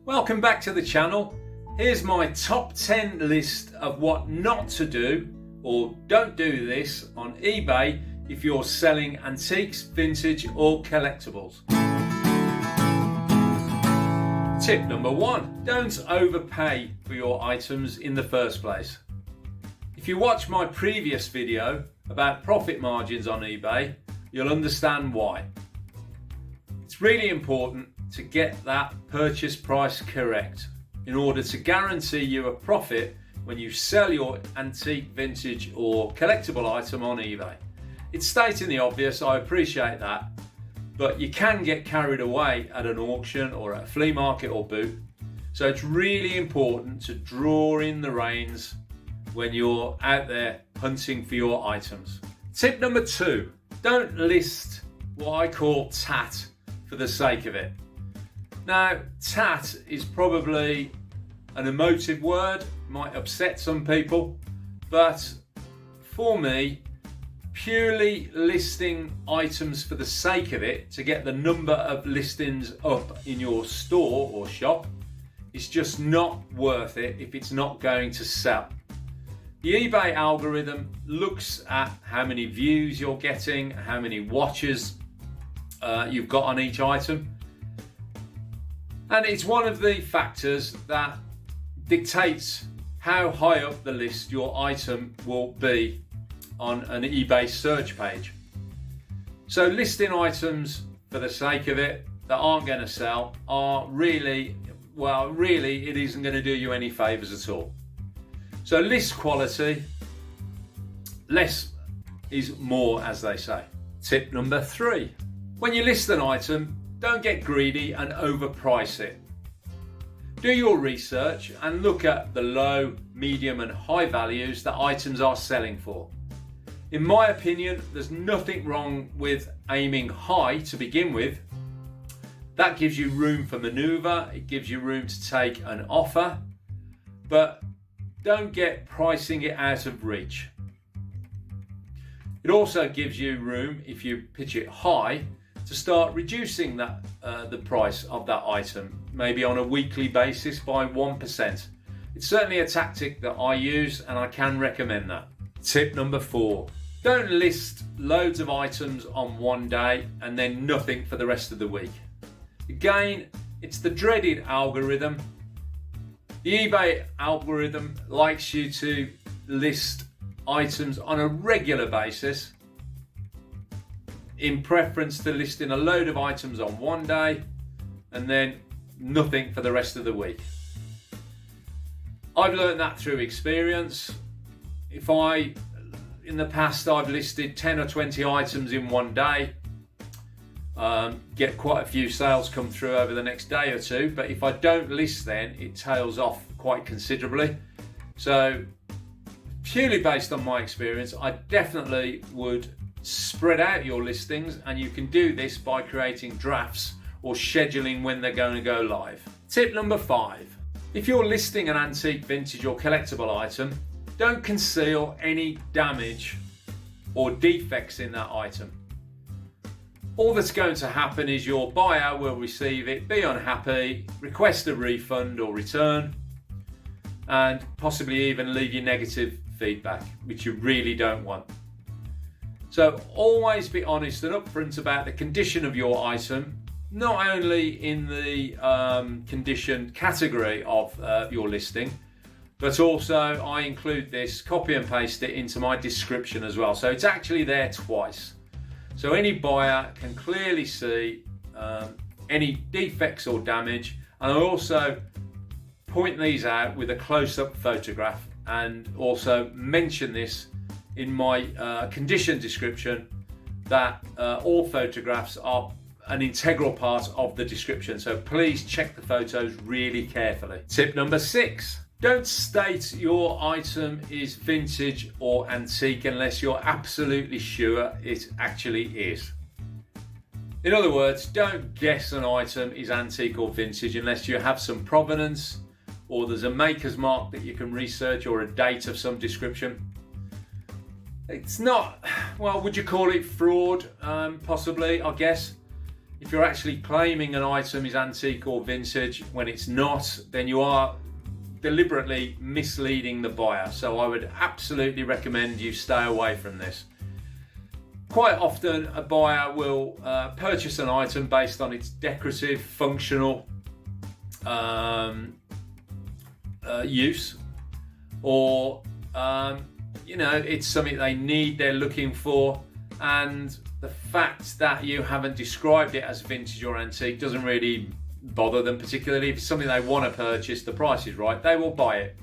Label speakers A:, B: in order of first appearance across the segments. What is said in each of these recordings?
A: Welcome back to the channel. Here's my top 10 list of what not to do or don't do this on eBay if you're selling antiques, vintage or collectibles. Tip number 1, don't overpay for your items in the first place. If you watch my previous video about profit margins on eBay, you'll understand why. It's really important to get that purchase price correct in order to guarantee you a profit when you sell your antique, vintage or collectible item on eBay. It's stating the obvious, I appreciate that, but you can get carried away at an auction or at a flea market or boot. So it's really important to draw in the reins when you're out there hunting for your items. Tip number 2, don't list what I call tat for the sake of it. Now, tat is probably an emotive word, might upset some people, but for me, purely listing items for the sake of it to get the number of listings up in your store or shop is just not worth it if it's not going to sell. The eBay algorithm looks at how many views you're getting, how many watches you've got on each item, and it's one of the factors that dictates how high up the list your item will be on an eBay search page. So listing items for the sake of it that aren't going to sell are really it isn't going to do you any favors at all. So list quality, less is more, as they say. Tip number 3, when you list an item, don't get greedy and overprice it. Do your research and look at the low, medium and high values that items are selling for. In my opinion, there's nothing wrong with aiming high to begin with. That gives you room for maneuver, it gives you room to take an offer, but don't get pricing it out of reach. It also gives you room, if you pitch it high, to start reducing that the price of that item, maybe on a weekly basis by 1%. It's certainly a tactic that I use and I can recommend that. Tip number 4, don't list loads of items on one day and then nothing for the rest of the week. Again, it's the dreaded algorithm. The eBay algorithm likes you to list items on a regular basis, in preference to listing a load of items on one day and then nothing for the rest of the week. I've learned that through experience. In the past I've listed 10 or 20 items in one day, get quite a few sales come through over the next day or two, but if I don't list then it tails off quite considerably. So purely based on my experience, I definitely would spread out your listings, and you can do this by creating drafts or scheduling when they're going to go live. Tip number 5, if you're listing an antique, vintage or collectible item, don't conceal any damage or defects in that item. All that's going to happen is your buyer will receive it, be unhappy, request a refund or return, and possibly even leave you negative feedback, which you really don't want. So always be honest and upfront about the condition of your item, not only in the condition category of your listing, but also I include this, copy and paste it into my description as well. So it's actually there twice. So any buyer can clearly see any defects or damage, and I also point these out with a close-up photograph and also mention this in my condition description, that all photographs are an integral part of the description. So please check the photos really carefully. Tip number 6, don't state your item is vintage or antique unless you're absolutely sure it actually is. In other words, don't guess an item is antique or vintage unless you have some provenance or there's a maker's mark that you can research or a date of some description. It's not, well, would you call it fraud? Possibly, I guess. If you're actually claiming an item is antique or vintage when it's not, then you are deliberately misleading the buyer. So I would absolutely recommend you stay away from this. Quite often a buyer will purchase an item based on its decorative, functional use, or it's something they need, they're looking for, and the fact that you haven't described it as vintage or antique doesn't really bother them particularly. If it's something they want to purchase, the price is right, they will buy it.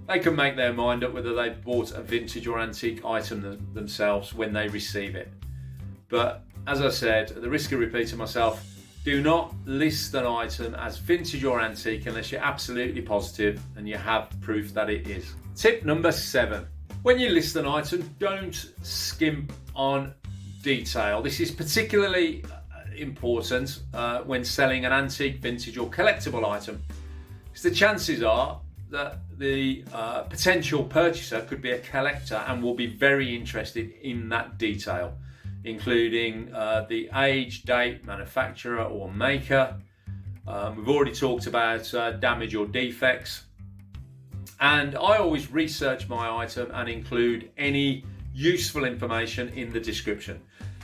A: They can make their mind up whether they've bought a vintage or antique item themselves when they receive it. But as I said, at the risk of repeating myself, do not list an item as vintage or antique unless you're absolutely positive and you have proof that it is. Tip number 7. When you list an item, don't skimp on detail. This is particularly important when selling an antique, vintage or collectible item, because the chances are that the potential purchaser could be a collector and will be very interested in that detail, including the age, date, manufacturer or maker. We've already talked about damage or defects, and I always research my item and include any useful information in the description.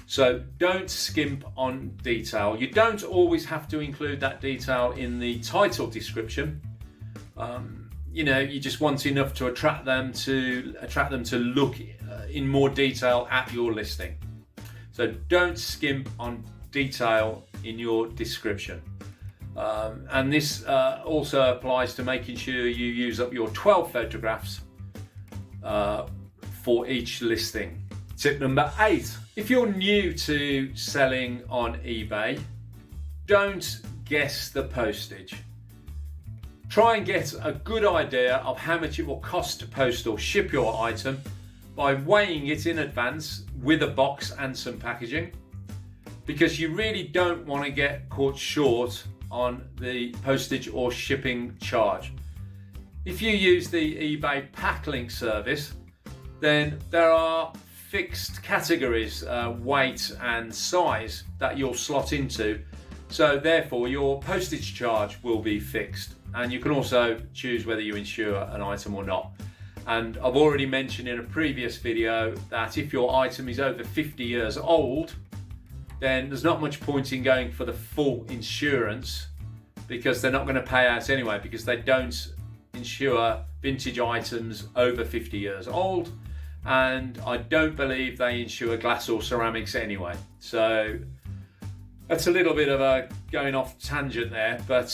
A: So don't skimp on detail. You don't always have to include that detail in the title description. You just want enough to attract them to look in more detail at your listing. So don't skimp on detail in your description. And this also applies to making sure you use up your 12 photographs for each listing. Tip number 8. If you're new to selling on eBay, don't guess the postage. Try and get a good idea of how much it will cost to post or ship your item by weighing it in advance with a box and some packaging, because you really don't want to get caught short on the postage or shipping charge. If you use the eBay Packlink service, then there are fixed categories, weight and size that you'll slot into, so therefore your postage charge will be fixed, and you can also choose whether you insure an item or not. And I've already mentioned in a previous video that if your item is over 50 years old, then there's not much point in going for the full insurance, because they're not going to pay out anyway, because they don't insure vintage items over 50 years old, and I don't believe they insure glass or ceramics anyway. So that's a little bit of a going off tangent there, but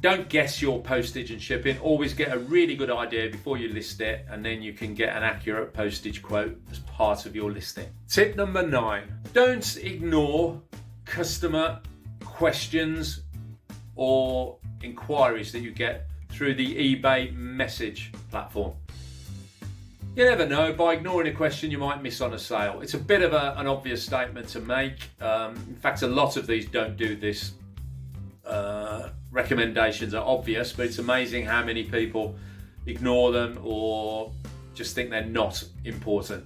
A: don't guess your postage and shipping. Always get a really good idea before you list it, and then you can get an accurate postage quote as part of your listing. Tip number 9. Don't ignore customer questions or inquiries that you get through the eBay message platform. You never know, by ignoring a question you might miss on a sale. It's a bit of an obvious statement to make. In fact, a lot of these don't do this. Recommendations are obvious, but it's amazing how many people ignore them or just think they're not important.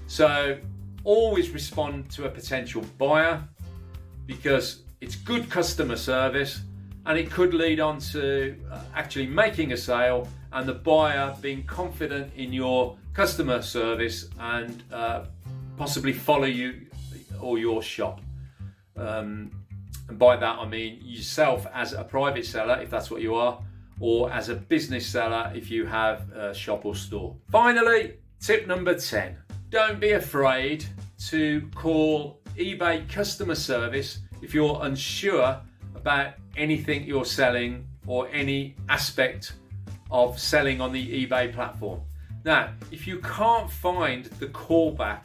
A: So always respond to a potential buyer, because it's good customer service and it could lead on to actually making a sale and the buyer being confident in your customer service and possibly follow you or your shop. And by that I mean yourself as a private seller, if that's what you are, or as a business seller if you have a shop or store. Finally, tip number 10. Don't be afraid to call eBay customer service if you're unsure about anything you're selling or any aspect of selling on the eBay platform. Now, if you can't find the callback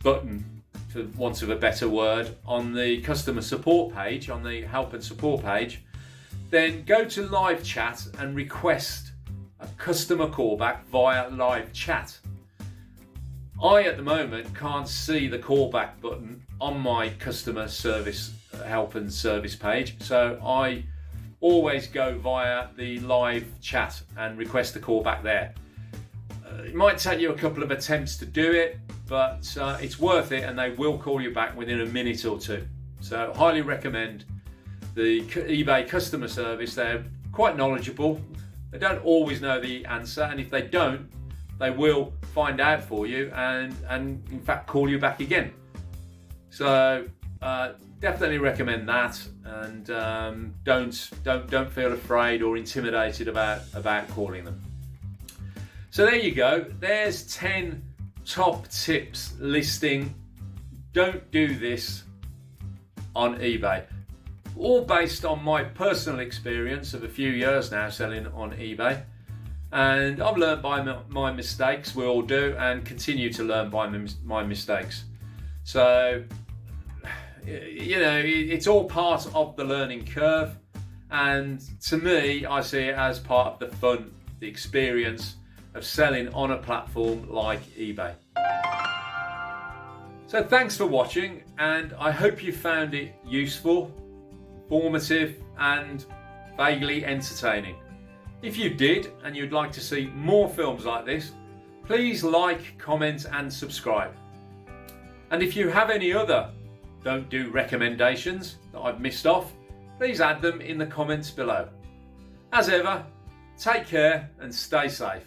A: button, for want of a better word, on the customer support page, on the help and support page, then go to live chat and request a customer callback via live chat. I at the moment can't see the callback button on my customer service help and service page, so I always go via the live chat and request a callback there. It might take you a couple of attempts to do it, but it's worth it, and they will call you back within a minute or two. So highly recommend the eBay customer service. They're quite knowledgeable. They don't always know the answer, and if they don't, they will find out for you and in fact call you back again. So definitely recommend that, and don't feel afraid or intimidated about calling them. So there you go. There's 10 top tips listing don't do this on eBay. All based on my personal experience of a few years now selling on eBay. And I've learned by my mistakes, we all do, and continue to learn by my mistakes. So, you know, it's all part of the learning curve. And to me, I see it as part of the fun, the experience of selling on a platform like eBay. So thanks for watching, and I hope you found it useful, informative, and vaguely entertaining. If you did, and you'd like to see more films like this, please like, comment, and subscribe. And if you have any other don't do recommendations that I've missed off, please add them in the comments below. As ever, take care and stay safe.